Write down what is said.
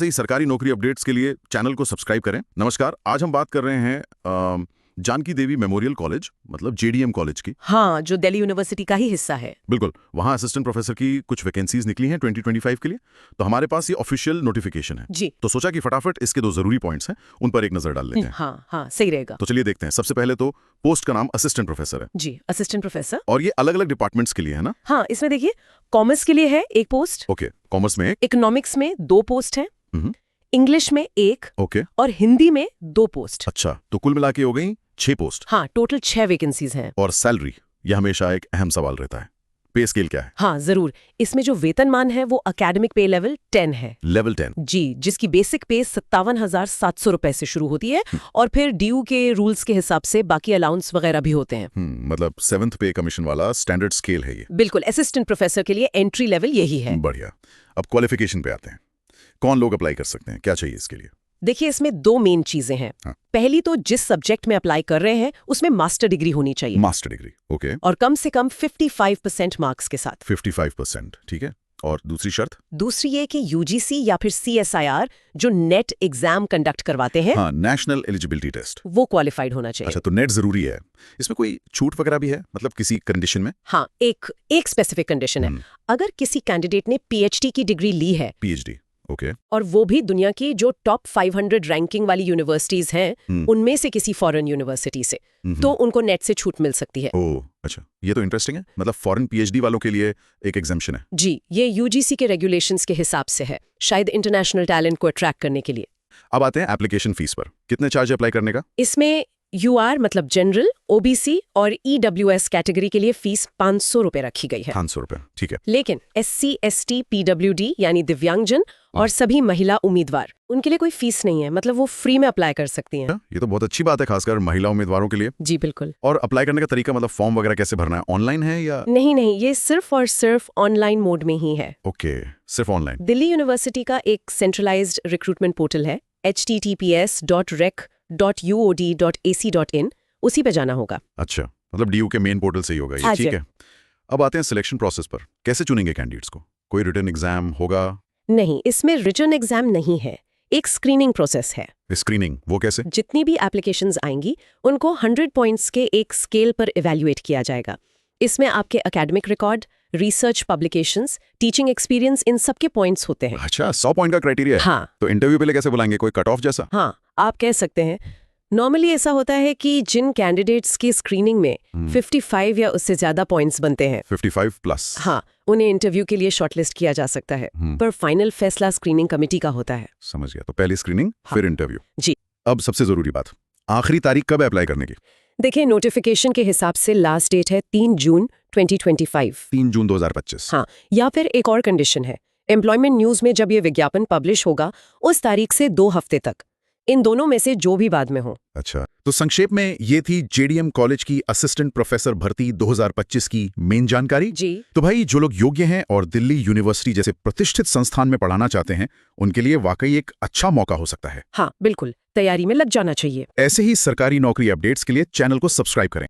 सही सरकारी नौकरी अपडेट्स के लिए चैनल को सब्सक्राइब करें। नमस्कार, आज हम बात कर रहे हैं जानकी देवी मेमोरियल कॉलेज मतलब जेडीएम कॉलेज की। हाँ, जो दिल्ली यूनिवर्सिटी का ही हिस्सा है। बिल्कुल, वहाँ असिस्टेंट प्रोफेसर की कुछ वैकेंसीज निकली हैं 2025 के लिए। तो हमारे पास ये ऑफिशियल नोटिफिकेशन है जी। तो सोचा कि फटाफट इसके दो जरूरी पॉइंट्स हैं, उन पर एक नजर डाल लेते हैं। हाँ, सही रहेगा। तो चलिए देखते हैं। सबसे पहले तो पोस्ट का नाम असिस्टेंट प्रोफेसर है जी, असिस्टेंट प्रोफेसर। और ये अलग अलग डिपार्टमेंट्स के लिए है ना? हाँ, इसमें देखिए कॉमर्स के लिए है एक पोस्ट, ओके, कॉमर्स में एक, इकोनॉमिक्स में 2 पोस्ट है, इंग्लिश में 1 ओके, और हिंदी में 2 पोस्ट। अच्छा, तो कुल मिला के हो गई 6 पोस्ट। हाँ, टोटल 6 वैकेंसीज हैं। और सैलरी, यह हमेशा एक अहम सवाल रहता है। पे स्केल क्या है? हाँ, जरूर। इसमें जो वेतनमान है वो एकेडमिक पे लेवल 10 है। लेवल 10 जी, जिसकी बेसिक पे 57,700 रुपए से शुरू होती है और फिर ड्यू के रूल्स के हिसाब से बाकी अलाउंस वगैरह भी होते हैं। मतलब 7th पे कमीशन वाला स्टैंडर्ड स्केल है ये। बिल्कुल, असिस्टेंट प्रोफेसर के लिए एंट्री लेवल यही है। बढ़िया। अब क्वालिफिकेशन पे आते हैं। कौन लोग अप्लाई कर सकते हैं, क्या चाहिए इसके लिए? देखिए, इसमें 2 मेन चीजें हैं। हाँ। पहली तो जिस सब्जेक्ट में अप्लाई कर रहे हैं उसमें मास्टर डिग्री होनी चाहिए। Master degree, okay. और कम से कम 55% मार्क्स के साथ। 55%, ठीक है। और दूसरी शर्त? दूसरी ये कि यूजीसी या फिर सीएसआईआर जो नेट एग्जाम कंडक्ट करवाते हैं, हाँ, नेशनल एलिजिबिलिटी टेस्ट, वो क्वालिफाइड होना चाहिए। अच्छा, तो नेट जरूरी है। इसमें कोई छूट वगैरह भी है, मतलब किसी कंडीशन में? हाँ, एक स्पेसिफिक कंडीशन है। अगर किसी कैंडिडेट ने पीएचडी की डिग्री ली है, पीएचडी, ओके, और वो भी दुनिया की जो टॉप 500 रैंकिंग वाली यूनिवर्सिटीज हैं उनमें से किसी फॉरेन यूनिवर्सिटी से, तो उनको नेट से छूट मिल सकती है। ओह, अच्छा, ये तो इंटरेस्टिंग है। मतलब फॉरेन पीएचडी वालों के लिए एक एग्जेम्पशन है। जी, ये यूजीसी के रेगुलेशंस के हिसाब से है, शायद इंटरनेशनल टैलेंट को अट्रैक्ट करने के लिए। अब आते हैं एप्लीकेशन फीस पर। कितने चार्ज अप्लाई करने का? इसमें यूआर मतलब जनरल, ओबीसी और ईडब्ल्यूएस कैटेगरी के लिए फीस 500 रुपए रखी गई है। 500 रुपए, ठीक है। लेकिन एससी, एसटी, पीडब्ल्यूडी यानी दिव्यांगजन और सभी महिला उम्मीदवार, उनके लिए कोई फीस नहीं है, मतलब वो फ्री में अप्लाई कर सकती हैं। ये तो बहुत अच्छी बात है, खासकर महिला उम्मीदवारों के लिए। जी बिल्कुल। और अप्लाई करने का तरीका, मतलब फॉर्म वगैरह कैसे भरना है? ऑनलाइन है या? नहीं, ये सिर्फ और सिर्फ ऑनलाइन मोड में ही है। ओके, सिर्फ ऑनलाइन। दिल्ली यूनिवर्सिटी का एक सेंट्रलाइज्ड रिक्रूटमेंट पोर्टल है, https.rec.uod.ac.in, उसी पे जाना होगा। अच्छा, मतलब डीयू के मेन पोर्टल से ही होगा ये, ठीक है। अब आते हैं सिलेक्शन प्रोसेस पर। कैसे चुनेंगे कैंडिडेट्स को? कोई रिटन एग्जाम होगा? नहीं, इसमें रिटन एग्जाम नहीं है, एक स्क्रीनिंग प्रोसेस है। स्क्रीनिंग, वो कैसे? जितनी भी एप्लीकेशंस आएंगी उनको 100 पॉइंट्स के एक स्केल पर इवैल्यूएट किया जाएगा। इसमें आपके academic record, research publications, teaching experience, इन सब के पॉइंट्स होते हैं। अच्छा, 100 पॉइंट का क्राइटेरिया है। हाँ। तो इंटरव्यू पे कैसे बुलाएंगे? कोई कट ऑफ जैसा? हाँ, आप कह सकते हैं। नॉर्मली ऐसा होता है कि जिन कैंडिडेट्स की स्क्रीनिंग में 55 या उससे ज्यादा पॉइंट्स बनते हैं, 55 प्लस, हाँ, उन्हें इंटरव्यू के लिए शॉर्टलिस्ट किया जा सकता है। पर फाइनल फैसला स्क्रीनिंग कमेटी का होता है। समझ गया। तो पहली स्क्रीनिंग, फिर इंटरव्यू। जी। अब सबसे जरूरी बात, आखिरी तारीख कब अप्लाई करने की? देखिए, नोटिफिकेशन के हिसाब से लास्ट डेट है 3 जून 2025। 3 जून 2025। हाँ, या फिर एक और कंडीशन है, एम्प्लॉयमेंट न्यूज में जब ये विज्ञापन पब्लिश होगा उस तारीख से 2 हफ्ते तक, इन दोनों में से जो भी बाद में हो। अच्छा, तो संक्षेप में ये थी जेडीएम कॉलेज की असिस्टेंट प्रोफेसर भर्ती 2025 की मेन जानकारी। जी। तो भाई, जो लोग योग्य हैं और दिल्ली यूनिवर्सिटी जैसे प्रतिष्ठित संस्थान में पढ़ाना चाहते हैं, उनके लिए वाकई एक अच्छा मौका हो सकता है। हाँ बिल्कुल, तैयारी में लग जाना चाहिए। ऐसे ही सरकारी नौकरी अपडेट्स के लिए चैनल को सब्सक्राइब करें।